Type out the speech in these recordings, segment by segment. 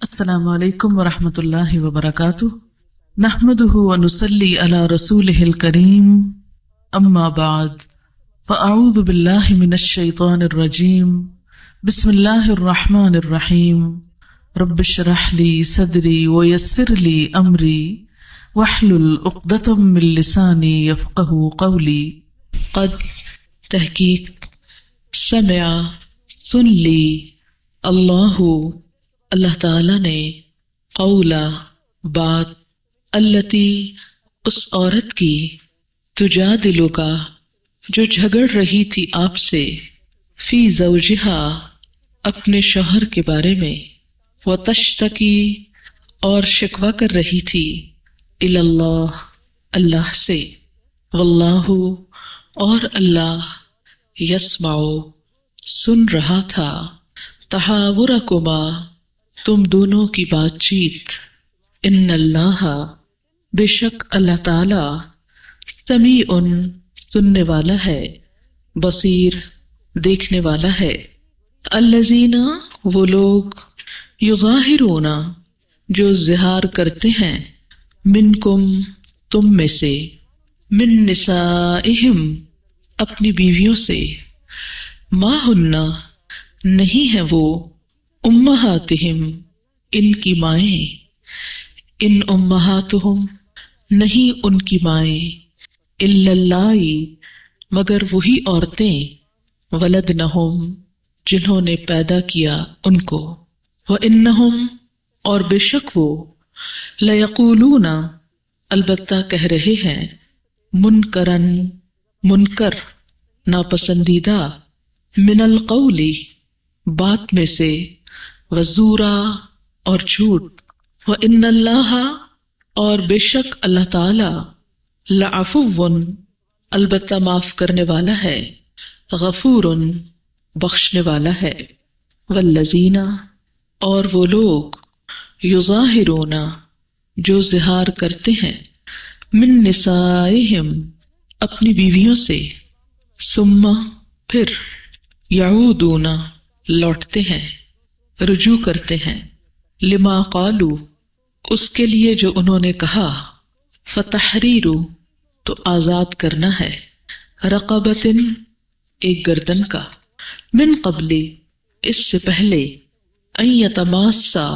السلام علیکم ورحمۃ اللہ وبرکاتہ نحمده ونصلی علی رسولہ الکریم اما بعد فاعوذ باللہ من الشیطان الرجیم بسم اللہ الرحمن الرحیم رب اشرح لی صدری ویسر لی امری واحلل عقدۃ من لسانی یفقہوا قولی قد تحقیق سمع سن لی اللہ تعالی نے قولا بات التی اس عورت کی تجادلو کا جو جھگڑ رہی تھی آپ سے فی زوجہا اپنے شوہر کے بارے میں وتشتکی اور شکوہ کر رہی تھی الی اللہ اللہ سے واللہ اور اللہ یسمع سن رہا تھا تحاورکما تم دونوں کی بات چیت ان اللہ بے شک اللہ تعالی سمیع سننے والا ہے بصیر دیکھنے والا ہے الذین وہ لوگ یظاہرون جو اظہار کرتے ہیں منکم تم میں سے من نسائہم اپنی بیویوں سے ما ہن نہیں ہے وہ امہاتہم ان کی مائیں ان امہاتہم نہیں ان کی مائیں الا اللہ مگر وہی عورتیں ولدنہم جنہوں نے پیدا کیا ان کو وانہم اور بے شک وہ لیقولون البتہ کہہ رہے ہیں منکرن منکر ناپسندیدہ من القول بات میں سے وزورا اور جھوٹ وان اللہ اور بے شک اللہ تعالی لعفو البتہ معاف کرنے والا ہے غفور بخشنے والا ہے والذین اور وہ لوگ یظاہرون جو ظہار کرتے ہیں من نسائہم اپنی بیویوں سے ثم پھر یعودون لوٹتے ہیں رجوع کرتے ہیں لما قالو اس کے لیے جو انہوں نے کہا فتحریر تو آزاد کرنا ہے رقبۃ ایک گردن کا من قبل اس سے پہلے ان یتماسا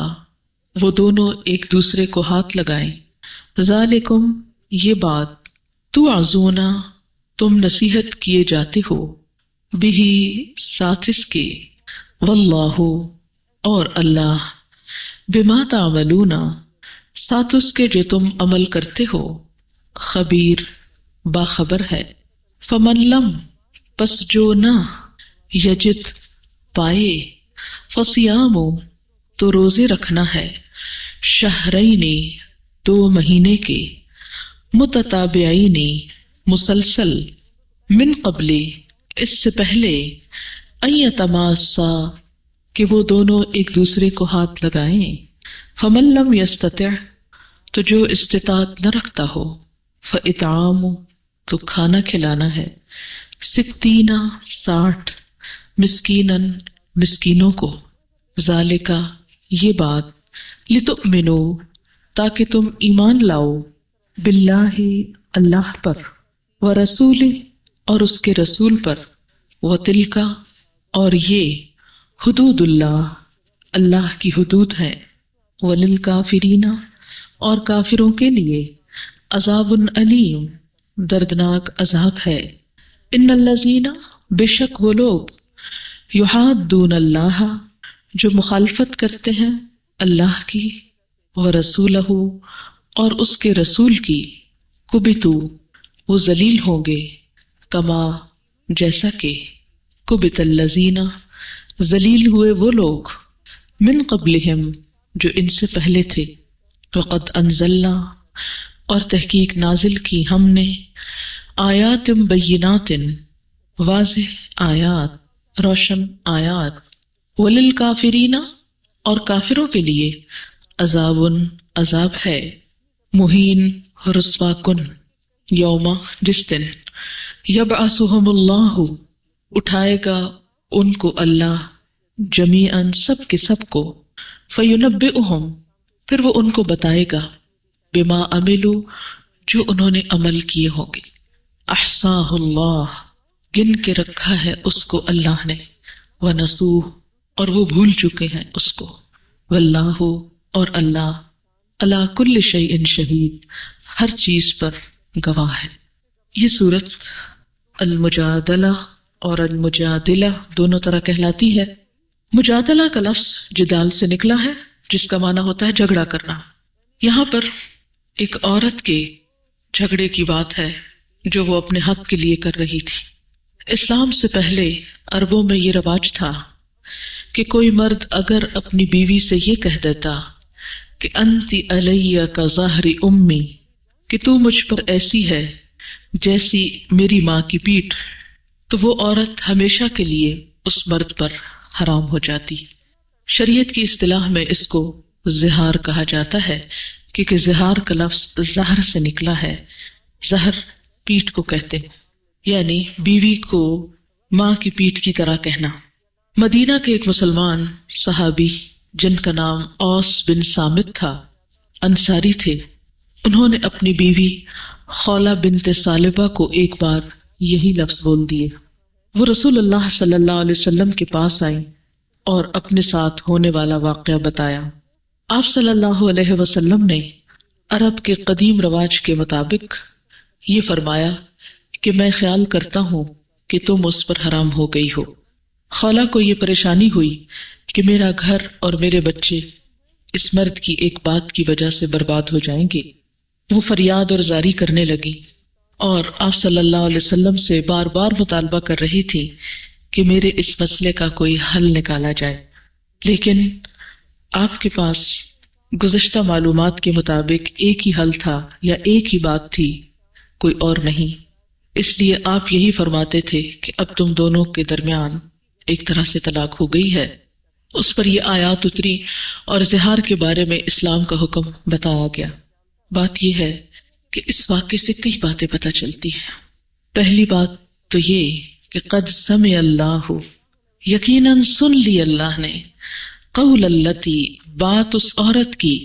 وہ دونوں ایک دوسرے کو ہاتھ لگائیں ذالکم یہ بات توعظون تم نصیحت کیے جاتے ہو بہی ساتھ اس کے واللہ اور اللہ بما تعملون ساتھ اس کے جو تم عمل کرتے ہو خبیر باخبر ہے فمن لم پس جو نہ یجد پائے فصیام تو روزے رکھنا ہے شہرین 2 مہینے کے متتابعین مسلسل من قبل اس سے پہلے ان یتماسا کہ وہ دونوں ایک دوسرے کو ہاتھ لگائیں فمن لم یستطع تو جو استطاعت نہ رکھتا ہو فاطعام تو کھانا کھلانا ہے 60 مسکیناً مسکینوں کو ذالکا یہ بات لتؤمنو تاکہ تم ایمان لاؤ باللہ اللہ پر ورسولہ اور اس کے رسول پر وتلک اور یہ حدود اللہ اللہ کی حدود ہے وللکافرین اور کافروں کے لیے عذاب علیم دردناک عذاب ہے ان الذین بے شک وہ لوگ یحادون اللہ جو مخالفت کرتے ہیں اللہ کی ورسولہ اور اس کے رسول کی کبتو وہ ذلیل ہوں گے کما جیسا کہ کبت الذین ذلیل ہوئے وہ لوگ من قبلہم جو ان سے پہلے تھے وقد انزلنا اور تحقیق نازل کی ہم نے آیات بینات واضح آیات روشن آیات وللکافرین اور کافروں کے لیے عذاب ہے مہین رسوا کن یوم جس دن یبعثہم اللہ اٹھائے گا ان کو اللہ جمیعاً سب کے سب کو فَيُنَبِّئُهُم، پھر وہ ان کو بتائے گا، بما عملوا، جو انہوں نے عمل کیے ہوں گے، احصاہ اللہ، گن کے رکھا ہے اس کو اللہ نے، ونسوہ، اور وہ بھول چکے ہیں اس کو، واللہ، اور اللہ، علی کل شیء شہید، ہر چیز پر گواہ ہے۔ یہ سورت المجادلہ اور المجادلہ دونوں طرح کہلاتی ہے۔ مجادلہ کا لفظ جدال سے نکلا ہے، جس کا معنی ہوتا ہے جھگڑا کرنا۔ یہاں پر ایک عورت کے جھگڑے کی بات ہے جو وہ اپنے حق کے لیے کر رہی تھی۔ اسلام سے پہلے عربوں میں یہ رواج تھا کہ کوئی مرد اگر اپنی بیوی سے یہ کہہ دیتا کہ انتی علیہ کا ظہر امی، کہ تو مجھ پر ایسی ہے جیسی میری ماں کی پیٹھ، تو وہ عورت ہمیشہ کے لیے اس مرد پر حرام ہو جاتی۔ شریعت کی اصطلاح میں اس کو زہار کہا جاتا ہے، کیونکہ زہار کا لفظ زہر سے نکلا ہے۔ زہر پیٹھ کو کہتے ہیں، یعنی بیوی کو ماں کی پیٹھ کی طرح کہنا۔ مدینہ کے ایک مسلمان صحابی جن کا نام اوس بن صامت تھا، انصاری تھے، انہوں نے اپنی بیوی خولہ بنت ثعلبہ کو ایک بار یہی لفظ بول دیے۔ وہ رسول اللہ صلی اللہ علیہ وسلم کے پاس آئیں اور اپنے ساتھ ہونے والا واقعہ بتایا۔ آپ صلی اللہ علیہ وسلم نے عرب کے قدیم رواج کے مطابق یہ فرمایا کہ میں خیال کرتا ہوں کہ تم اس پر حرام ہو گئی ہو۔ خولہ کو یہ پریشانی ہوئی کہ میرا گھر اور میرے بچے اس مرد کی ایک بات کی وجہ سے برباد ہو جائیں گے۔ وہ فریاد اور زاری کرنے لگی اور آپ صلی اللہ علیہ وسلم سے بار بار مطالبہ کر رہی تھی کہ میرے اس مسئلے کا کوئی حل نکالا جائے، لیکن آپ کے پاس گزشتہ معلومات کے مطابق ایک ہی حل تھا یا ایک ہی بات تھی، کوئی اور نہیں۔ اس لیے آپ یہی فرماتے تھے کہ اب تم دونوں کے درمیان ایک طرح سے طلاق ہو گئی ہے۔ اس پر یہ آیات اتری اور زہار کے بارے میں اسلام کا حکم بتایا گیا۔ بات یہ ہے کہ اس واقعے سے کئی باتیں پتہ چلتی ہیں۔ پہلی بات تو یہ کہ قد سمع اللہ، یقیناً سن لی اللہ نے، قول التی، بات اس عورت کی،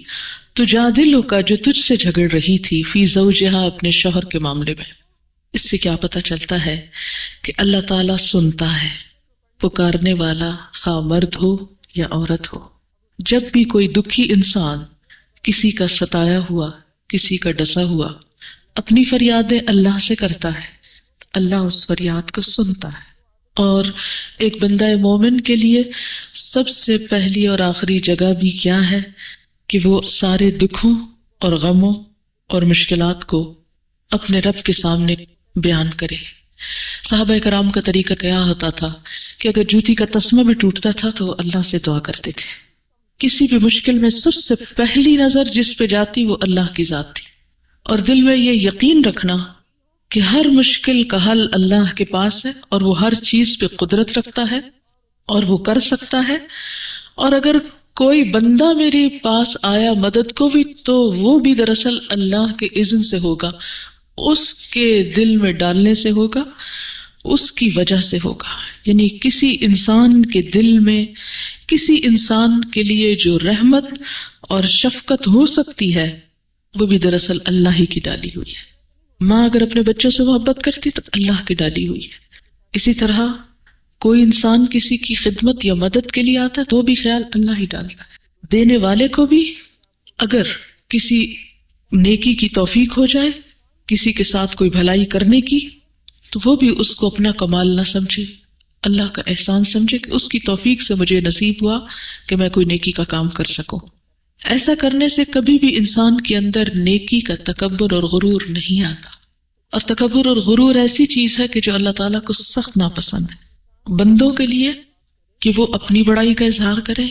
تجادلو کا جو تجھ سے جھگڑ رہی تھی، فی زوجہا، اپنے شوہر کے معاملے میں۔ اس سے کیا پتہ چلتا ہے کہ اللہ تعالیٰ سنتا ہے، پکارنے والا خواہ مرد ہو یا عورت ہو۔ جب بھی کوئی دکھی انسان کسی کا ستایا ہوا، کسی کا ڈسا ہوا اپنی فریادیں اللہ سے کرتا ہے، اللہ اس فریاد کو سنتا ہے۔ اور ایک بندہ مومن کے لیے سب سے پہلی اور آخری جگہ بھی کیا ہے کہ وہ سارے دکھوں اور غموں اور مشکلات کو اپنے رب کے سامنے بیان کرے۔ صحابہ کرام کا طریقہ کیا ہوتا تھا کہ اگر جوتی کا تسمہ بھی ٹوٹتا تھا تو اللہ سے دعا کرتے تھے۔ کسی بھی مشکل میں سب سے پہلی نظر جس پہ جاتی وہ اللہ کی ذات تھی، اور دل میں یہ یقین رکھنا کہ ہر مشکل کا حل اللہ کے پاس ہے، اور وہ ہر چیز پہ قدرت رکھتا ہے اور وہ کر سکتا ہے، اور اگر کوئی بندہ میرے پاس آیا مدد کو بھی تو وہ بھی دراصل اللہ کے اذن سے ہوگا، اس کے دل میں ڈالنے سے ہوگا، اس کی وجہ سے ہوگا۔ یعنی کسی انسان کے دل میں، کسی انسان کے لیے جو رحمت اور شفقت ہو سکتی ہے وہ بھی دراصل اللہ ہی کی ڈالی ہوئی ہے۔ ماں اگر اپنے بچوں سے محبت کرتی تو اللہ کی ڈالی ہوئی ہے۔ اسی طرح کوئی انسان کسی کی خدمت یا مدد کے لیے آتا ہے تو وہ بھی خیال اللہ ہی ڈالتا ہے۔ دینے والے کو بھی اگر کسی نیکی کی توفیق ہو جائے، کسی کے ساتھ کوئی بھلائی کرنے کی، تو وہ بھی اس کو اپنا کمال نہ سمجھے، اللہ کا احسان سمجھے کہ اس کی توفیق سے مجھے نصیب ہوا کہ میں کوئی نیکی کا کام کر سکوں۔ ایسا کرنے سے کبھی بھی انسان کے اندر نیکی کا تکبر اور غرور نہیں آتا، اور تکبر اور غرور ایسی چیز ہے کہ جو اللہ تعالیٰ کو سخت ناپسند ہے۔ بندوں کے لیے کہ وہ اپنی بڑائی کا اظہار کرے،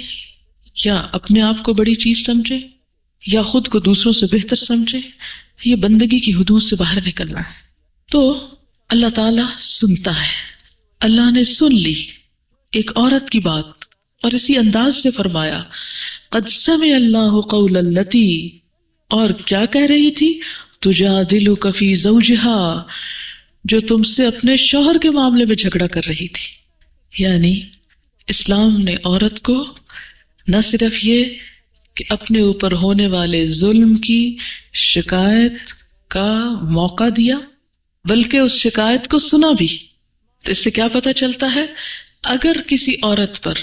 یا اپنے آپ کو بڑی چیز سمجھے، یا خود کو دوسروں سے بہتر سمجھے، یہ بندگی کی حدود سے باہر نکلنا ہے۔ تو اللہ تعالیٰ سنتا ہے۔ اللہ نے سن لی ایک عورت کی بات اور اسی انداز سے فرمایا قد سمع اللہ قول التی، اور کیا کہہ رہی تھی؟ تجادلک فی زوجہا، جو تم سے اپنے شوہر کے معاملے میں جھگڑا کر رہی تھی۔ یعنی اسلام نے عورت کو نہ صرف یہ کہ اپنے اوپر ہونے والے ظلم کی شکایت کا موقع دیا، بلکہ اس شکایت کو سنا بھی۔ تو اس سے کیا پتہ چلتا ہے، اگر کسی عورت پر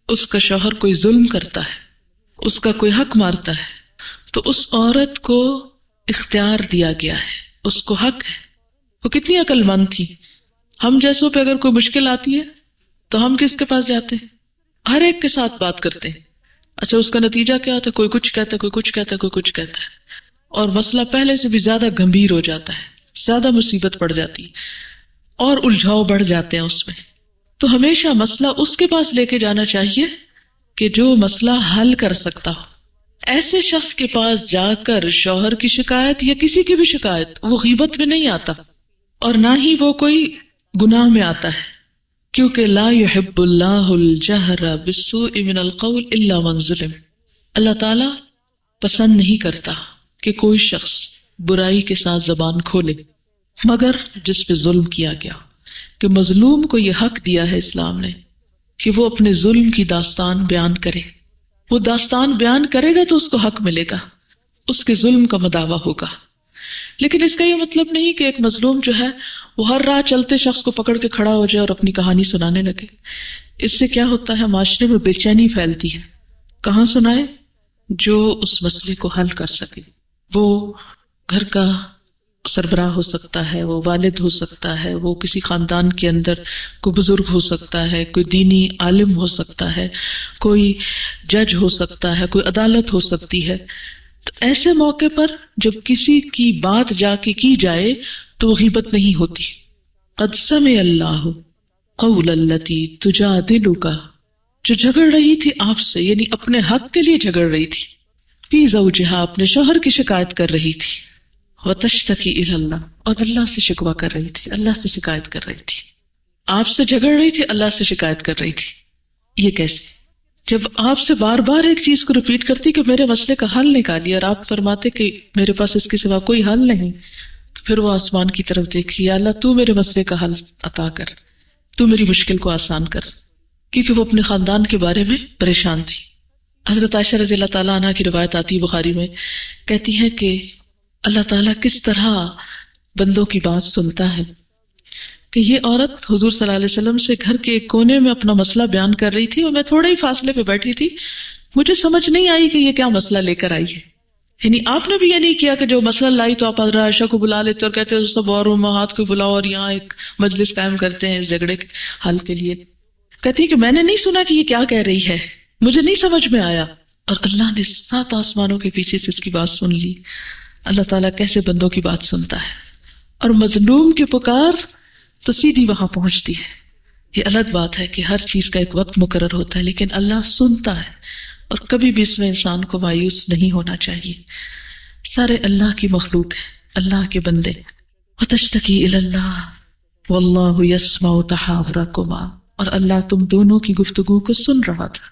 اس کا شوہر کوئی ظلم کرتا ہے، اس کا کوئی حق مارتا ہے، تو اس عورت کو اختیار دیا گیا ہے، اس کو حق ہے۔ وہ کتنی عقل مند تھی۔ ہم جیسوں پہ اگر کوئی مشکل آتی ہے تو ہم کس کے پاس جاتے ہیں؟ ہر ایک کے ساتھ بات کرتے ہیں۔ اچھا اس کا نتیجہ کیا ہوتا ہے؟ کوئی کچھ کہتا ہے، کوئی کچھ کہتا ہے، کوئی کچھ کہتا ہے، اور مسئلہ پہلے سے بھی زیادہ گمبھیر ہو جاتا ہے، زیادہ مصیبت پڑ جاتی ہے اور الجھاؤ بڑھ جاتے ہیں اس میں۔ تو ہمیشہ مسئلہ اس کے پاس لے کے جانا چاہیے کہ جو مسئلہ حل کر سکتا ہو۔ ایسے شخص کے پاس جا کر شوہر کی شکایت یا کسی کی بھی شکایت، وہ غیبت میں نہیں آتا اور نہ ہی وہ کوئی گناہ میں آتا ہے، کیونکہ لا يحب اللہ الجہر بالسوء من القول الا من ظلم۔ اللہ تعالی پسند نہیں کرتا کہ کوئی شخص برائی کے ساتھ زبان کھولے مگر جس پہ ظلم کیا گیا، کہ مظلوم کو یہ حق دیا ہے اسلام نے کہ وہ اپنے ظلم کی داستان بیان کرے۔ وہ داستان بیان کرے گا تو اس کو حق ملے گا، اس کے ظلم کا مداوع ہوگا۔ لیکن اس کا یہ مطلب نہیں کہ ایک مظلوم جو ہے وہ ہر راہ چلتے شخص کو پکڑ کے کھڑا ہو جائے اور اپنی کہانی سنانے لگے۔ اس سے کیا ہوتا ہے، معاشرے میں بے چینی پھیلتی ہے۔ کہاں سنائے؟ جو اس مسئلے کو حل کر سکے۔ وہ گھر کا سربراہ ہو سکتا ہے، وہ والد ہو سکتا ہے، وہ کسی خاندان کے اندر کوئی بزرگ ہو سکتا ہے، کوئی دینی عالم ہو سکتا ہے، کوئی جج ہو سکتا ہے، کوئی عدالت ہو سکتی ہے۔ تو ایسے موقع پر جب کسی کی بات جا کے کی جائے تو غیبت نہیں ہوتی۔ قد سمع اللہ قول التی تجادلک، جو جھگڑ رہی تھی آپ سے، یعنی اپنے حق کے لیے جھگڑ رہی تھی، فی زوجہا، اپنے شوہر کی شکایت کر رہی تھی، وتشتکی الی اللہ، اور اللہ سے شکوہ کر رہی تھی، اللہ سے شکایت کر رہی تھی۔ آپ سے جھگڑ رہی تھی، اللہ سے شکایت کر رہی تھی۔ یہ کیسے؟ جب آپ سے بار بار ایک چیز کو ریپیٹ کرتی کہ میرے مسئلے کا حل نکالیے، اور آپ فرماتے کہ میرے پاس اس کے سوا کوئی حل نہیں، تو پھر وہ آسمان کی طرف دیکھی، یا اللہ تو میرے مسئلے کا حل عطا کر، تو میری مشکل کو آسان کر، کیونکہ وہ اپنے خاندان کے بارے میں پریشان تھی۔ حضرت عائشہ رضی اللہ تعالیٰ عنہ کی روایت آتی ہے بخاری میں، کہتی ہے کہ اللہ تعالیٰ کس طرح بندوں کی بات سنتا ہے، کہ یہ عورت حضور صلی اللہ علیہ وسلم سے گھر کے ایک کونے میں اپنا مسئلہ بیان کر رہی تھی اور میں تھوڑے ہی فاصلے پہ بیٹھی تھی، مجھے سمجھ نہیں آئی کہ یہ کیا مسئلہ لے کر آئی ہے۔ یعنی آپ نے بھی یہ نہیں کیا کہ جو مسئلہ لائی تو آپ حضرت عائشہ کو بلا لیتے اور کہتے ہیں سب اور امہات کو بلاؤ اور یہاں ایک مجلس قائم کرتے ہیں اس جھگڑے کے حل کے لیے۔ کہتی ہے کہ میں نے نہیں سنا کہ یہ کیا کہہ رہی ہے، مجھے نہیں سمجھ میں آیا، اور اللہ نے 7 آسمانوں کے پیچھے سے اس کی بات سن لی۔ اللہ تعالیٰ کیسے بندوں کی بات سنتا ہے، اور مظلوم کی پکار تو سیدھی وہاں پہنچتی ہے۔ یہ الگ بات ہے کہ ہر چیز کا ایک وقت مقرر ہوتا ہے، لیکن اللہ سنتا ہے، اور کبھی بھی اس میں انسان کو مایوس نہیں ہونا چاہیے۔ سارے اللہ کی مخلوق ہے، اللہ کے بندے۔ وَتَشْتَكِي إِلَى اللَّهِ وَاللَّهُ يَسْمَعُ تَحَاوُرَكُمَا، اور اللہ تم دونوں کی گفتگو کو سن رہا تھا۔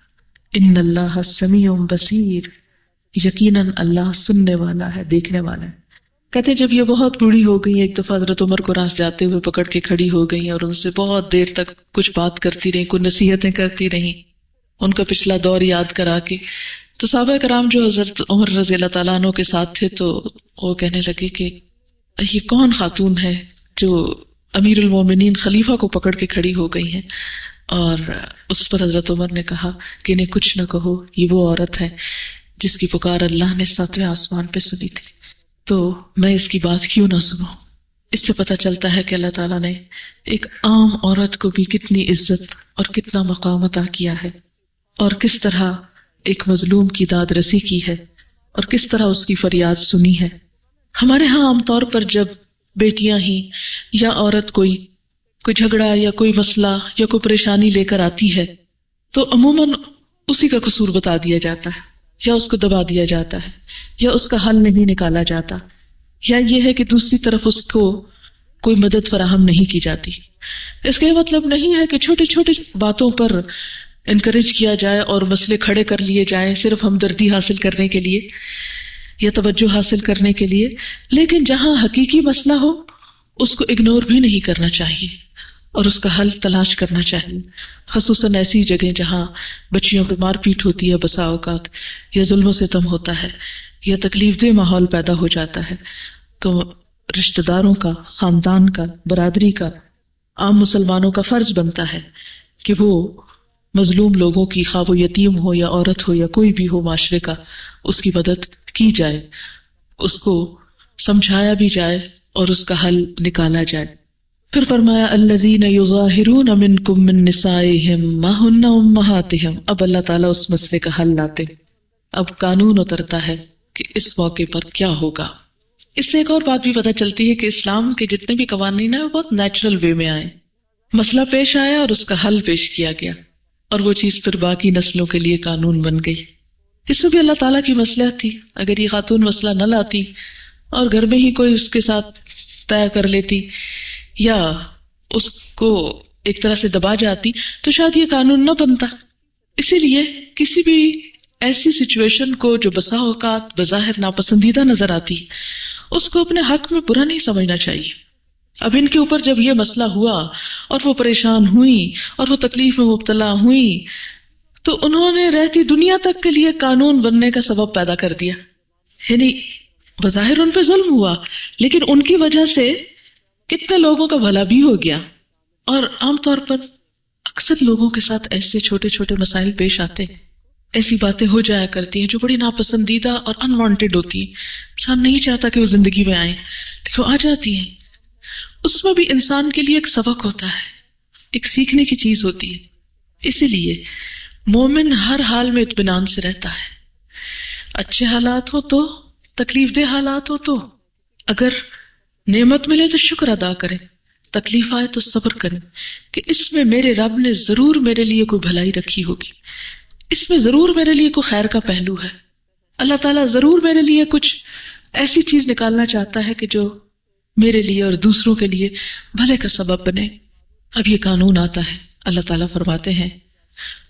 إِنَّ اللَّهَ سَمِيعٌ بَصِيرٌ، یقیناً اللہ سننے والا ہے، دیکھنے والا ہے۔ کہتے ہیں جب یہ بہت بوڑھی ہو گئی، ایک دفعہ حضرت عمر کو راس جاتے ہوئے پکڑ کے کھڑی ہو گئی اور ان سے بہت دیر تک کچھ بات کرتی رہی، کوئی نصیحتیں کرتی رہی، ان کا پچھلا دور یاد کرا کے۔ تو صحابہ کرام جو حضرت عمر رضی اللہ تعالیٰ عنہ کے ساتھ تھے تو وہ کہنے لگے کہ یہ کون خاتون ہے جو امیر المومنین خلیفہ کو پکڑ کے کھڑی ہو گئی ہیں؟ اور اس پر حضرت عمر نے کہا کہ انہیں کچھ نہ کہو، یہ وہ عورت ہے جس کی پکار اللہ نے 7ویں آسمان پہ سنی تھی، تو میں اس کی بات کیوں نہ سنوں۔ اس سے پتہ چلتا ہے کہ اللہ تعالیٰ نے ایک عام عورت کو بھی کتنی عزت اور کتنا مقام عطا کیا ہے، اور کس طرح ایک مظلوم کی داد رسی کی ہے، اور کس طرح اس کی فریاد سنی ہے۔ ہمارے ہاں عام طور پر جب بیٹیاں ہی یا عورت کوئی جھگڑا یا کوئی مسئلہ یا کوئی پریشانی لے کر آتی ہے تو عموماً اسی کا قصور بتا دیا جاتا ہے، یا اس کو دبا دیا جاتا ہے، یا اس کا حل نہیں نکالا جاتا، یا یہ ہے کہ دوسری طرف اس کو کوئی مدد فراہم نہیں کی جاتی۔ اس کا یہ مطلب نہیں ہے کہ چھوٹی چھوٹی باتوں پر انکریج کیا جائے اور مسئلے کھڑے کر لیے جائیں صرف ہمدردی حاصل کرنے کے لیے یا توجہ حاصل کرنے کے لیے، لیکن جہاں حقیقی مسئلہ ہو اس کو اگنور بھی نہیں کرنا چاہیے، اور اس کا حل تلاش کرنا چاہیے، خصوصاً ایسی جگہ جہاں بچیوں پہ مار پیٹ ہوتی ہے بسا اوقات، یا ظلم و ستم ہوتا ہے، یا تکلیف دہ ماحول پیدا ہو جاتا ہے، تو رشتہ داروں کا، خاندان کا، برادری کا، عام مسلمانوں کا فرض بنتا ہے کہ وہ مظلوم لوگوں کی، خواہ وہ یتیم ہو یا عورت ہو یا کوئی بھی ہو معاشرے کا، اس کی مدد کی جائے، اس کو سمجھایا بھی جائے اور اس کا حل نکالا جائے۔ پھر فرمایا الذین یظاہرون منکم من نسائہم ما ہن امہاتہم، اب اللہ تعالیٰ اس مسئلے کا حل لاتے، اب قانون اترتا ہے کہ اس موقع پر کیا ہوگا۔ اس سے ایک اور بات بھی پتہ چلتی ہے کہ اسلام کے جتنے بھی قوانین ہیں وہ بہت نیچرل وے میں آئے، مسئلہ پیش آیا اور اس کا حل پیش کیا گیا، اور وہ چیز پھر باقی نسلوں کے لیے قانون بن گئی۔ اس میں بھی اللہ تعالیٰ کی مصلحت تھی، اگر یہ خاتون مسئلہ نہ لاتی اور گھر میں ہی کوئی اس کے ساتھ طے کر لیتی یا اس کو ایک طرح سے دبا جاتی تو شاید یہ قانون نہ بنتا۔ اسی لیے کسی بھی ایسی سچویشن کو جو بسا اوقات بظاہر ناپسندیدہ نظر آتی، اس کو اپنے حق میں برا نہیں سمجھنا چاہیے۔ اب ان کے اوپر جب یہ مسئلہ ہوا اور وہ پریشان ہوئی اور وہ تکلیف میں مبتلا ہوئی تو انہوں نے رہتی دنیا تک کے لیے قانون بننے کا سبب پیدا کر دیا، یعنی بظاہر ان پہ ظلم ہوا لیکن ان کی وجہ سے کتنے لوگوں کا بھلا بھی ہو گیا۔ اور عام طور پر اکثر لوگوں کے ساتھ ایسے چھوٹے چھوٹے مسائل پیش آتے ہیں، ایسی باتیں ہو جایا کرتی ہیں جو بڑی ناپسندیدہ اور انوانٹیڈ ہوتی ہیں، انسان نہیں چاہتا کہ وہ زندگی میں آئیں لیکن وہ آ جاتی ہیں۔ اس میں بھی انسان کے لیے ایک سبق ہوتا ہے، ایک سیکھنے کی چیز ہوتی ہے۔ اسی لیے مومن ہر حال میں اطمینان سے رہتا ہے، اچھے حالات ہو تو، تکلیف دہ حالات ہو تو، اگر نعمت ملے تو شکر ادا کریں، تکلیف آئے تو صبر کریں کہ اس میں میرے رب نے ضرور میرے لیے کوئی بھلائی رکھی ہوگی، اس میں ضرور میرے لیے کوئی خیر کا پہلو ہے، اللہ تعالیٰ ضرور میرے لیے کچھ ایسی چیز نکالنا چاہتا ہے کہ جو میرے لیے اور دوسروں کے لیے بھلے کا سبب بنے۔ اب یہ قانون آتا ہے، اللہ تعالیٰ فرماتے ہیں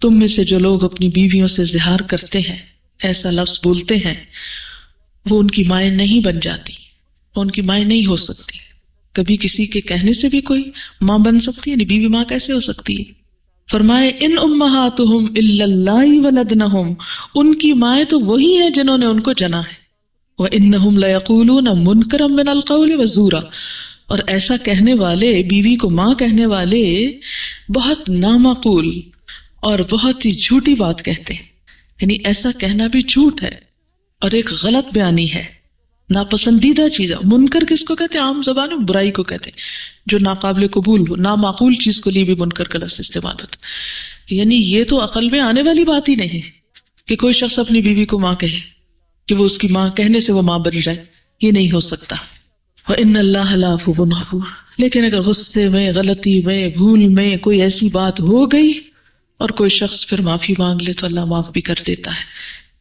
تم میں سے جو لوگ اپنی بیویوں سے زہار کرتے ہیں، ایسا لفظ بولتے ہیں، وہ ان کی مائیں نہیں بن جاتی، وہ ان کی مائیں نہیں ہو سکتی۔ کبھی کسی کے کہنے سے بھی کوئی ماں بن سکتی ہے، یعنی بیوی ماں کیسے ہو سکتی ہے؟ فرمائے ان امہاتہم الا اللہ ولدنہم، ان کی مائیں تو وہی ہیں جنہوں نے ان کو جنا ہے۔ وَإِنَّهُمْ لَيَقُولُونَ مُنْكَرًا مِنَ الْقَوْلِ وَزُورًا، اور ایسا کہنے والے، بیوی کو ماں کہنے والے بہت نامعقول اور بہت ہی جھوٹی بات کہتے ہیں، یعنی ایسا کہنا بھی جھوٹ ہے اور ایک غلط بیانی ہے، ناپسندیدہ چیز ہے۔ منکر کس کو کہتے ہیں؟ عام زبان میں برائی کو کہتے ہیں، جو ناقابل قبول ہو، نامعقول چیز کو لیے بھی منکر کا لفظ استعمال ہوتا ہے۔ یعنی یہ تو عقل میں آنے والی بات ہی نہیں ہے کہ کوئی شخص اپنی بیوی کو ماں کہے کہ وہ اس کی ماں کہنے سے وہ ماں بن جائے، یہ نہیں ہو سکتا۔ وَإِنَّ اللَّهَ لَعَفُوٌّ غَفُورٌ، لیکن اگر غصے میں، غلطی میں، بھول میں کوئی ایسی بات ہو گئی اور کوئی شخص پھر معافی مانگ لے تو اللہ معاف بھی کر دیتا ہے،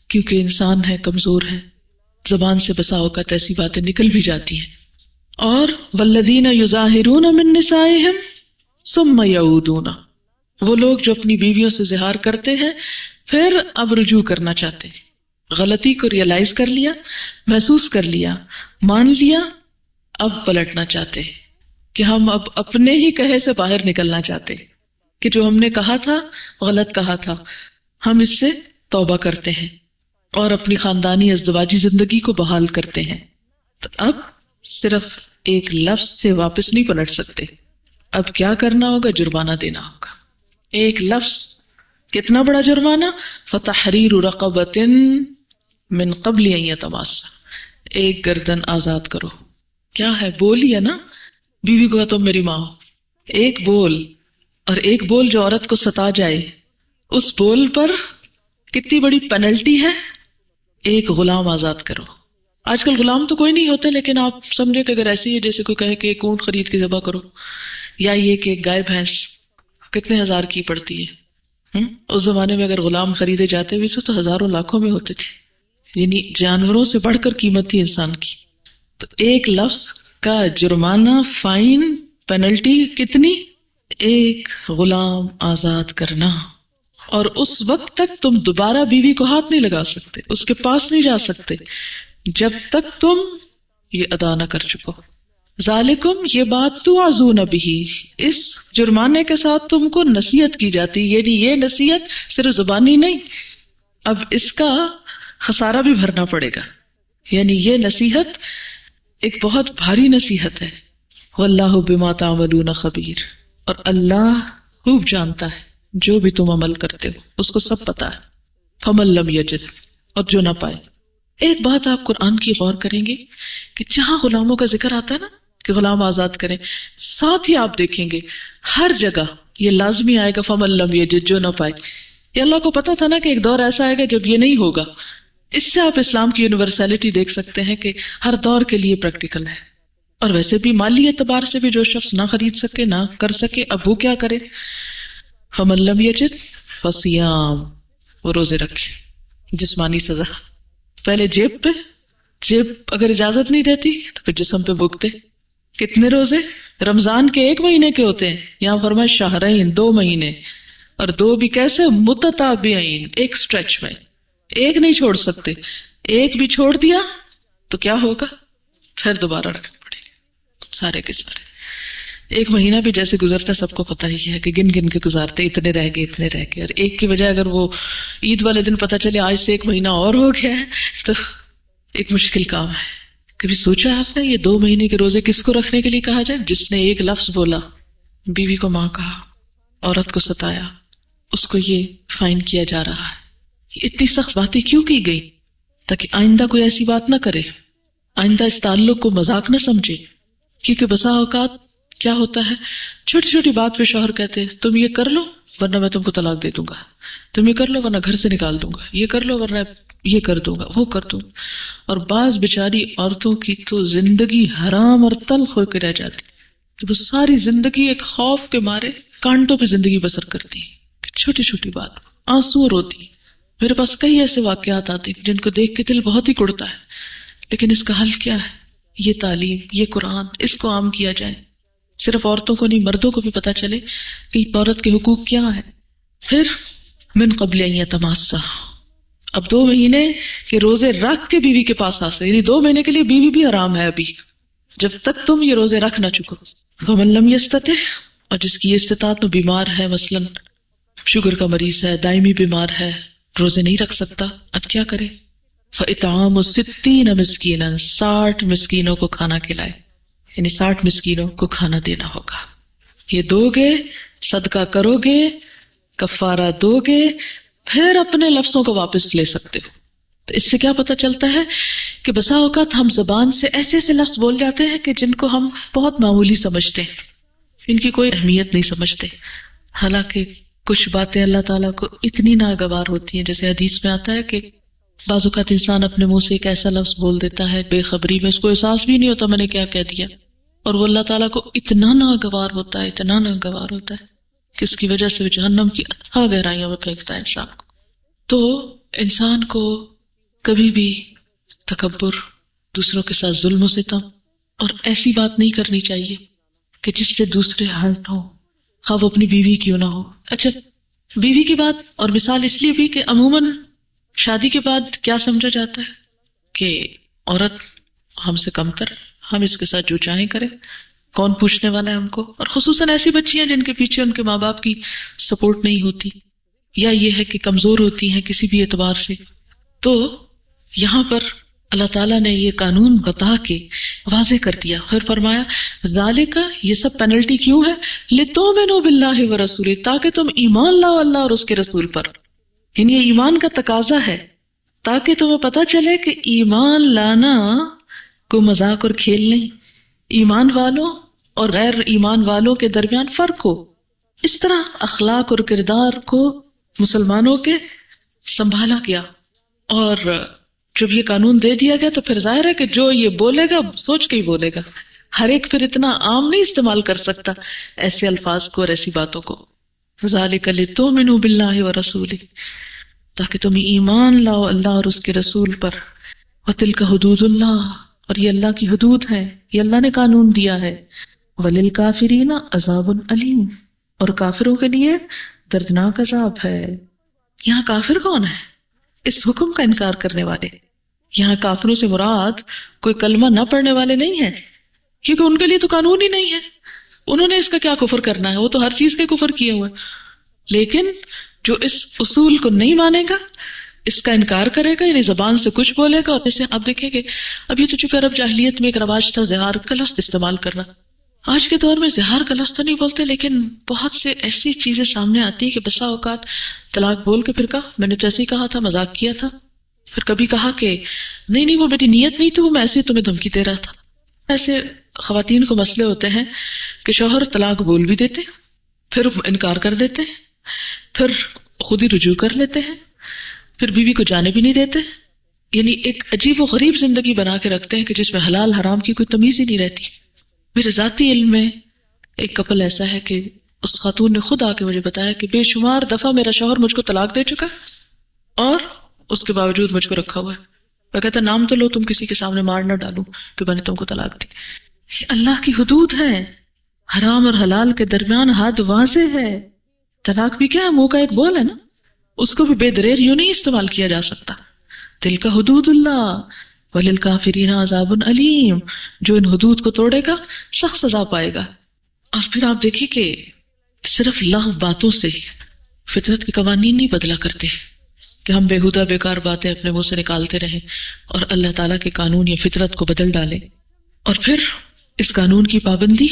کیونکہ انسان ہے، کمزور ہے، زبان سے بسا اوقات ایسی باتیں نکل بھی جاتی ہیں۔ اور والذین یظاہرون من نسائہم ثم یعودون، وہ لوگ جو اپنی بیویوں سے زہار کرتے ہیں پھر اب رجوع کرنا چاہتے ہیں، غلطی کو ریئلائز کر لیا، محسوس کر لیا، مان لیا، اب پلٹنا چاہتے ہیں کہ ہم اب اپنے ہی کہے سے باہر نکلنا چاہتے ہیں کہ جو ہم نے کہا تھا غلط کہا تھا، ہم اس سے توبہ کرتے ہیں اور اپنی خاندانی ازدواجی زندگی کو بحال کرتے ہیں۔ تو اب صرف ایک لفظ سے واپس نہیں پلٹ سکتے، اب کیا کرنا ہوگا؟ جرمانہ دینا ہوگا۔ ایک لفظ، کتنا بڑا جرمانہ؟ فَتَحْرِيرُ رَقَبَةٍ من قبل ان یتماسا، ایک گردن آزاد کرو۔ کیا ہے؟ بول ہی ہے نا، بیوی کو تم میری ماں ہو، ایک بول، اور ایک بول جو عورت کو ستا جائے، اس بول پر کتنی بڑی پینلٹی ہے؟ ایک غلام آزاد کرو۔ آج کل غلام تو کوئی نہیں ہوتے، لیکن آپ سمجھے کہ اگر ایسی ہے جیسے کوئی کہے کہ ایک اونٹ خرید کے ذبح کرو، یا یہ کہ ایک گائے بھینس کتنے ہزار کی پڑتی ہے۔ اس زمانے میں اگر غلام خریدے جاتے بھی تو ہزاروں لاکھوں میں ہوتے تھے، یعنی جانوروں سے بڑھ کر قیمت تھی انسان کی۔ تو ایک لفظ کا جرمانہ، فائن، پینلٹی کتنی؟ ایک غلام آزاد کرنا۔ اور اس وقت تک تم دوبارہ بیوی کو ہاتھ نہیں لگا سکتے، اس کے پاس نہیں جا سکتے جب تک تم یہ ادا نہ کر چکو۔ ذالکم یہ بات توعظون بہ، اس جرمانے کے ساتھ تم کو نصیحت کی جاتی، یعنی یہ نصیحت صرف زبانی نہیں، اب اس کا خسارہ بھی بھرنا پڑے گا، یعنی یہ نصیحت ایک بہت بھاری نصیحت ہے۔ واللہ بما تعملون خبیر، اور اللہ خوب جانتا ہے جو بھی تم عمل کرتے ہو، اس کو سب پتا ہے۔ فمن لم یجد، اور جو نہ پائے۔ ایک بات آپ قرآن کی غور کریں گے کہ جہاں غلاموں کا ذکر آتا ہے نا کہ غلام آزاد کریں، ساتھ ہی آپ دیکھیں گے ہر جگہ یہ لازمی آئے گا فمن لم یجد، جو نہ پائے۔ یہ اللہ کو پتا تھا نا کہ ایک دور ایسا آئے گا جب یہ نہیں ہوگا۔ اس سے آپ اسلام کی یونیورسلٹی دیکھ سکتے ہیں کہ ہر دور کے لیے پریکٹیکل ہے۔ اور ویسے بھی مالی اعتبار سے بھی جو شخص نہ خرید سکے، نہ کر سکے، اب وہ کیا کرے؟ فمن لم یجد فصیام، وہ روزے رکھے۔ جسمانی سزا پہلے جیب پہ، جیب اگر اجازت نہیں دیتی تو پھر جسم پہ بھگتے۔ کتنے روزے؟ رمضان کے 1 مہینے کے ہوتے ہیں، یہاں فرمایا شہرین، 2 مہینے، اور 2 بھی کیسے؟ متتابعین، ایک سٹریچ میں، ایک نہیں چھوڑ سکتے۔ ایک بھی چھوڑ دیا تو کیا ہوگا؟ پھر دوبارہ رکھنے پڑے گا سارے کے سارے۔ 1 مہینہ بھی جیسے گزرتا سب کو پتہ ہی ہے کہ گن گن کے گزارتے، اتنے رہ گئے اتنے رہ گئے، اور ایک کی بجائے اگر وہ عید والے دن پتہ چلے آج سے 1 مہینہ اور ہو گیا ہے تو ایک مشکل کام ہے۔ کبھی سوچا آپ نے یہ 2 مہینے کے روزے کس کو رکھنے کے لیے کہا جائے؟ جس نے ایک لفظ بولا، بیوی کو ماں کہا، عورت کو ستایا، اس کو یہ فائن کیا جا رہا ہے۔ اتنی سخت باتیں کیوں کی گئی؟ تاکہ آئندہ کوئی ایسی بات نہ کرے، آئندہ اس تعلق کو مذاق نہ سمجھے۔ کیونکہ بسا اوقات کیا ہوتا ہے، چھوٹی چھوٹی بات پہ شوہر کہتے ہیں تم یہ کر لو ورنہ میں تم کو طلاق دے دوں گا، تم یہ کر لو ورنہ گھر سے نکال دوں گا، یہ کر لو ورنہ یہ کر دوں گا، وہ کر دوں گا۔ اور بعض بیچاری عورتوں کی تو زندگی حرام اور تلخ ہو کے رہ جاتی کہ وہ ساری زندگی ایک خوف کے مارے کانٹوں پہ زندگی بسر کرتی ہیں، چھوٹی چھوٹی بات آنسو روتی ہیں۔ میرے پاس کئی ایسے واقعات آتے ہیں جن کو دیکھ کے دل بہت ہی کڑتا ہے، لیکن اس کا حل کیا ہے؟ یہ تعلیم، یہ قرآن، اس کو عام کیا جائے، صرف عورتوں کو نہیں مردوں کو بھی پتا چلے کہ عورت کے حقوق کیا ہے۔ پھر من قبل ان یتماسا، اب 2 مہینے کے روزے رکھ کے بیوی کے پاس آ سکتے، یعنی 2 مہینے کے لیے بیوی بھی حرام ہے ابھی، جب تک تم یہ روزے رکھ نہ چکو۔ فمن لم یستطع، اور جس کی استطاعت میں بیمار ہے، مثلا شوگر کا مریض ہے، دائمی بیمار ہے، روزے نہیں رکھ سکتا، اب کیا کرے؟ فاطعام 60 مسکینا، 60 مسکینوں کو کھانا کھلائے، یعنی 60 مسکینوں کو کھانا دینا ہوگا۔ یہ دو گے، صدقہ کرو گے، کفارہ دو گے، پھر اپنے لفظوں کو واپس لے سکتے ہو۔ تو اس سے کیا پتہ چلتا ہے کہ بسا اوقات ہم زبان سے ایسے ایسے لفظ بول جاتے ہیں کہ جن کو ہم بہت معمولی سمجھتے ہیں، ان کی کوئی اہمیت نہیں سمجھتے، حالانکہ کچھ باتیں اللہ تعالیٰ کو اتنی ناگوار ہوتی ہیں۔ جیسے حدیث میں آتا ہے کہ بعض اوقات انسان اپنے منہ سے ایک ایسا لفظ بول دیتا ہے بے خبری میں، اس کو احساس بھی نہیں ہوتا میں نے کیا کہہ دیا، اور وہ اللہ تعالیٰ کو اتنا ناگوار ہوتا ہے، اتنا ناگوار ہوتا ہے کہ اس کی وجہ سے وہ جہنم کی اتھاہ گہرائیوں میں پھینکتا ہے انسان کو۔ تو انسان کو کبھی بھی تکبر، دوسروں کے ساتھ ظلم و ستم اور ایسی بات نہیں کرنی چاہیے کہ جس سے دوسرے ہرٹ ہوں، خواہ وہ اپنی بیوی کیوں نہ ہو۔ اچھا، بیوی کی بات اور مثال اس لیے بھی کہ عموماً شادی کے بعد کیا سمجھا جاتا ہے کہ عورت ہم سے کمتر، ہم اس کے ساتھ جو چاہیں کریں، کون پوچھنے والا ہے ہم کو، اور خصوصاً ایسی بچیاں جن کے پیچھے ان کے ماں باپ کی سپورٹ نہیں ہوتی، یا یہ ہے کہ کمزور ہوتی ہیں کسی بھی اعتبار سے۔ تو یہاں پر اللہ تعالیٰ نے یہ قانون بتا کے واضح کر دیا، پھر فرمایا ذالک، یہ سب پینلٹی کیوں ہے؟ لتؤمنوا باللہ ورسولہ، تاکہ تم ایمان لاؤ اللہ اور اس کے رسول پر، یعنی یہ ایمان کا تقاضا ہے، تاکہ تمہیں پتہ چلے کہ ایمان لانا کوئی مذاق اور کھیل نہیں، ایمان والوں اور غیر ایمان والوں کے درمیان فرق ہو۔ اس طرح اخلاق اور کردار کو مسلمانوں کے سنبھالا گیا، اور جب یہ قانون دے دیا گیا تو پھر ظاہر ہے کہ جو یہ بولے گا سوچ کے ہی بولے گا، ہر ایک پھر اتنا عام نہیں استعمال کر سکتا ایسے الفاظ کو اور ایسی باتوں کو۔ ذالک لتؤمنوا باللہ ورسولہ، تاکہ تم ایمان لاؤ اللہ اور اس کے رسول پر۔ وتلک حدود اللہ، اور یہ اللہ کی حدود ہے، یہ اللہ نے قانون دیا ہے۔ وللکافرین عذاب علیم، اور کافروں کے لیے دردناک عذاب ہے۔ یہاں کافر کون ہے؟ اس حکم کا انکار کرنے والے۔ یہاں کافروں سے مراد کوئی کلمہ نہ پڑھنے والے نہیں ہیں، کیونکہ ان کے لیے تو قانون ہی نہیں ہے. انہوں نے اس کا کیا کفر کرنا ہے؟ وہ تو ہر چیز کے کفر کیے ہوئے. لیکن جو اس اصول کو نہیں مانے گا، اس کا انکار کرے گا، یعنی زبان سے کچھ بولے گا. اور جیسے آپ دیکھیں گے اب یہ تو چونکہ عرب جاہلیت میں ایک رواج تھا زہار کا لفظ استعمال کرنا. آج کے دور میں زہار کا لفظ تو نہیں بولتے، لیکن بہت سے ایسی چیزیں سامنے آتی ہے کہ بسا اوقات طلاق بول کے پھر کہا میں نے تو ایسے ہی کہا تھا، مذاق کیا تھا. پھر کبھی کہا کہ نہیں وہ میری نیت نہیں تھی، وہ میں ایسے ہی تمہیں دھمکی دے رہا تھا. ایسے خواتین کو مسئلے ہوتے ہیں کہ شوہر طلاق بول بھی دیتے، پھر انکار کر دیتے، پھر خود ہی رجوع کر لیتے ہیں، پھر بیوی کو جانے بھی نہیں دیتے. یعنی ایک عجیب و غریب زندگی بنا کے رکھتے ہیں کہ جس میں حلال حرام کی کوئی تمیز ہی نہیں رہتی. میرے ذاتی علم میں ایک کپل ایسا ہے کہ اس خاتون نے خود آ کے مجھے بتایا کہ بے شمار دفعہ میرا شوہر مجھ کو طلاق دے چکا اور اس کے باوجود مجھ کو رکھا ہوا ہے. میں کہتا نام تو لو، تم کسی کے سامنے مار نہ ڈالو کہ میں نے تم کو طلاق دی. یہ اللہ کی حدود ہے، حرام اور حلال کے درمیان حد واضح ہے. طلاق بھی کیا ہے؟ منہ کا ایک بول ہے نا، اس کو بھی بے دریغ یوں نہیں استعمال کیا جا سکتا. تلک حدود اللہ وللکافرین عذاب علیم. جو ان حدود کو توڑے گا سخت سزا پائے گا. اور پھر آپ دیکھیے کہ صرف لغو باتوں سے فطرت کے قوانین نہیں بدلا کرتے کہ ہم بےہودہ بیکار باتیں اپنے منہ سے نکالتے رہیں اور اللہ تعالیٰ کے قانون یا فطرت کو بدل ڈالیں. اور پھر اس قانون کی پابندی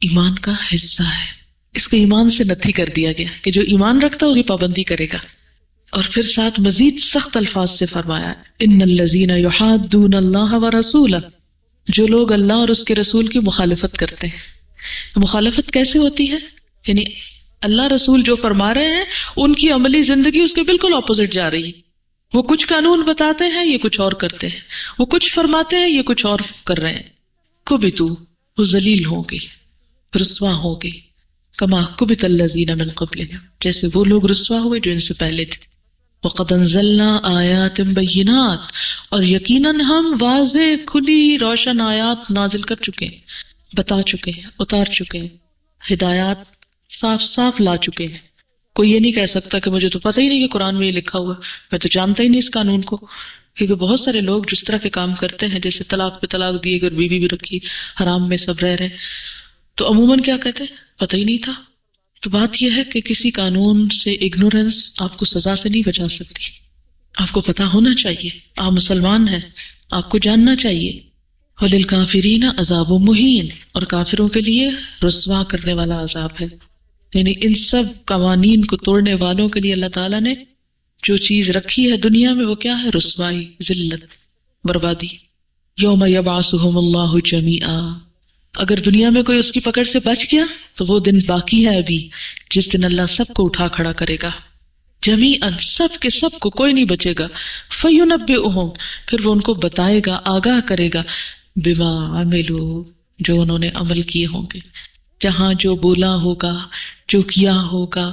ایمان کا حصہ ہے. اس کو ایمان سے نتھی کر دیا گیا کہ جو ایمان رکھتا ہے اس کی پابندی کرے گا. اور پھر ساتھ مزید سخت الفاظ سے فرمایا ان الذین یحادون اللہ ورسولہ، جو لوگ اللہ اور اس کے رسول کی مخالفت کرتے ہیں. مخالفت کیسے ہوتی ہے؟ یعنی اللہ رسول جو فرما رہے ہیں ان کی عملی زندگی اس کے بالکل اپوزٹ جا رہی ہے. وہ کچھ قانون بتاتے ہیں، یہ کچھ اور کرتے ہیں. وہ کچھ فرماتے ہیں، یہ کچھ اور کر رہے ہیں. کبتو، وہ ذلیل ہوں گے، رسوا ہوں گے. کما کبت الذین من قبلہم، جیسے وہ لوگ رسوا ہوئے جو ان سے پہلے تھے. وقد انزلنا آیات بینات، اور یقیناً ہم واضح کھلی روشن آیات نازل کر چکے ہیں، بتا چکے ہیں، اتار چکے ہیں. ہدایات صاف صاف لا چکے ہیں. کوئی یہ نہیں کہہ سکتا کہ مجھے تو پتہ ہی نہیں کہ قرآن میں یہ لکھا ہوا، میں تو جانتا ہی نہیں اس قانون کو. کیونکہ بہت سارے لوگ جس طرح کے کام کرتے ہیں، جیسے طلاق پہ طلاق دیے، اگر بیوی بھی رکھی، حرام میں سب رہ رہے ہیں، تو عموماً کیا کہتے ہیں پتہ ہی نہیں تھا. تو بات یہ ہے کہ کسی قانون سے اگنورنس آپ کو سزا سے نہیں بچا سکتی. آپ کو پتہ ہونا چاہیے، آپ مسلمان ہیں، آپ کو جاننا چاہیے. وَلِلْكَافِرِينَ عَذَابٌ مُهِينٌ، اور کافروں کے لیے رسوا کرنے والا عذاب ہے. یعنی ان سب قوانین کو توڑنے والوں کے لیے اللہ تعالیٰ نے جو چیز رکھی ہے دنیا میں وہ کیا ہے؟ رسوائی، ذلت، بربادی. یوم یبعثہم اللہ جمیعا، اگر دنیا میں کوئی اس کی پکڑ سے بچ گیا تو وہ دن باقی ہے ابھی، جس دن اللہ سب کو اٹھا کھڑا کرے گا جمیعاً، سب کے سب کو، کوئی نہیں بچے گا. فینبئہم، پھر وہ ان کو بتائے گا، آگاہ کرے گا، بما عملوا، جو انہوں نے عمل کیے ہوں گے. جہاں جو بولا ہوگا، جو کیا ہوگا،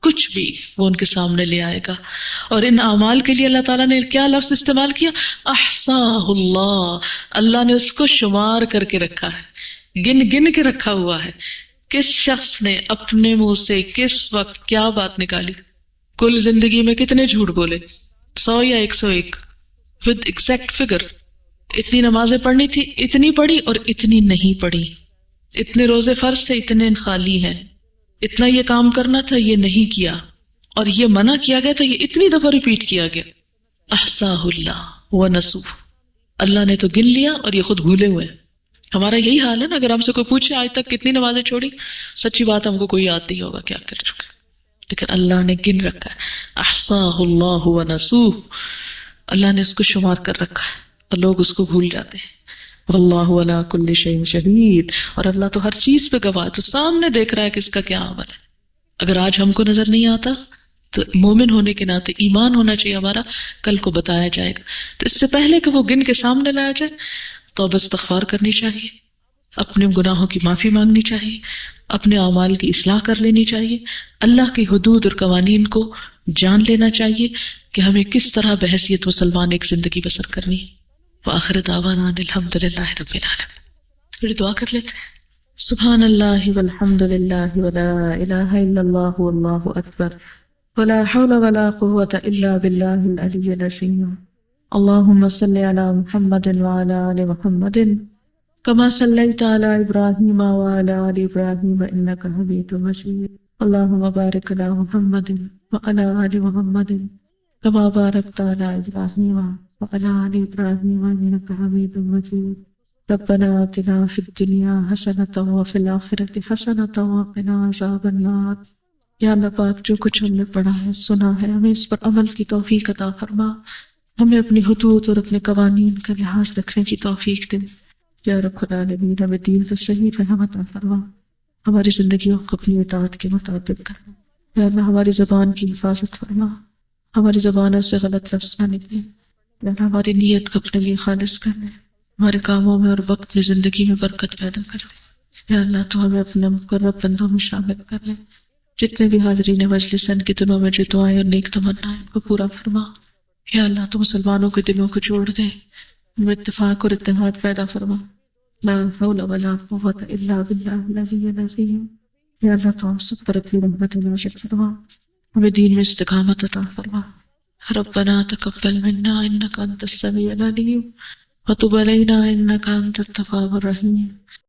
کچھ بھی وہ ان کے سامنے لے آئے گا. اور ان اعمال کے لیے اللہ تعالیٰ نے کیا لفظ استعمال کیا؟ احصاہ اللہ، اللہ نے اس کو شمار کر کے رکھا ہے، گن کے رکھا ہوا ہے. کس شخص نے اپنے منہ سے کس وقت کیا بات نکالی، کل زندگی میں کتنے جھوٹ بولے، 100 یا 101 ود ایگزیکٹ فگر. اتنی نمازیں پڑھنی تھی، اتنی پڑھی، اور اتنی نہیں پڑھی. اتنے روزے فرض تھے، اتنے خالی ہیں. اتنا یہ کام کرنا تھا، یہ نہیں کیا. اور یہ منع کیا گیا تو یہ اتنی دفعہ ریپیٹ کیا گیا. احصاہ اللہ ونسوہ، اللہ نے تو گن لیا اور یہ خود بھولے ہوئے. ہمارا یہی حال ہے نا، اگر ہم سے کوئی پوچھے آج تک کتنی نمازیں چھوڑی، سچی بات ہم کو کوئی یاد نہیں ہوگا کیا کر چکے، لیکن اللہ نے گن رکھا ہے. احصاہ اللہ ونسوہ، اللہ نے اس کو شمار کر رکھا ہے اور لوگ اس کو بھول جاتے ہیں. واللہ علی کل شیء شہید، اور اللہ تو ہر چیز پہ گواہ، تو سامنے دیکھ رہا ہے کہ اس کا کیا عمل ہے. اگر آج ہم کو نظر نہیں آتا تو مومن ہونے کے ناطے ایمان ہونا چاہیے ہمارا، کل کو بتایا جائے گا. تو اس سے پہلے کہ وہ گن کے سامنے لایا جائے، توبہ استغفار کرنی چاہیے، اپنے گناہوں کی معافی مانگنی چاہیے، اپنے اعمال کی اصلاح کر لینی چاہیے، اللہ کی حدود اور قوانین کو جان لینا چاہیے کہ ہمیں کس طرح بحیثیت مسلمان ایک زندگی بسر کرنی ہے. وآخر دعوانا الحمد للہ رب العالمین. پھر دعا کر لیتے ہیں. سبحان اللہ والحمد للہ ولا الہ الا اللہ واللہ اکبر ولا حول ولا قوة الا باللہ العلی العظیم. اللہم صل علی محمد وعلی آل محمد كما صليت على إبراهيم وعلى آل إبراهيم إنك حميد مجيد اللهم بارك على محمد وعلى آل محمد كما باركت على إبراهيم وعلى آل إبراهيم إنك حميد مجيد ربنا آتنا في الدنيا حسنة وفي الآخرة حسنة وقنا عذاب النار. یا اللہ پاک جو کچھ ہم نے پڑھا ہے سنا ہے ہمیں اس پر عمل کی توفیق عطا فرما، ہمیں اپنی حدود اور اپنے قوانین کا لحاظ رکھنے کی توفیق دے. یا رب العالمین ہمیں دین کا صحیح فہم عطا فرما، ہماری زندگیوں کو اپنی اطاعت کے مطابق کرنا. یا اللہ ہماری زبان کی حفاظت فرما، ہماری زبانوں سے غلط لفظ نہ نکلے. یا اللہ ہماری نیت کو اپنے لیے خالص کر لے، ہمارے کاموں میں اور وقت میں زندگی میں برکت پیدا کر دے. یا اللہ تو ہمیں اپنے مقرب بندوں میں شامل کر لے. جتنے بھی حاضرین مجلس ان کے دلوں میں جو دعائیں اور نیک تمنا ان کو پورا فرما. یا اللہ تو مسلمانوں کے دلوں کو جوڑ دے، ان میں اتفاق اور اتحاد پیدا فرما. لا حول ولا قوة الا باللہ العلی العظیم. یا اللہ تو ہم سب پر اپنی رحمت نازل فرما، ہمیں دین میں استقامت عطا فرما. ربنا تقبل منا انک انت السمیع العلیم وتب علینا انک انت التواب الرحیم.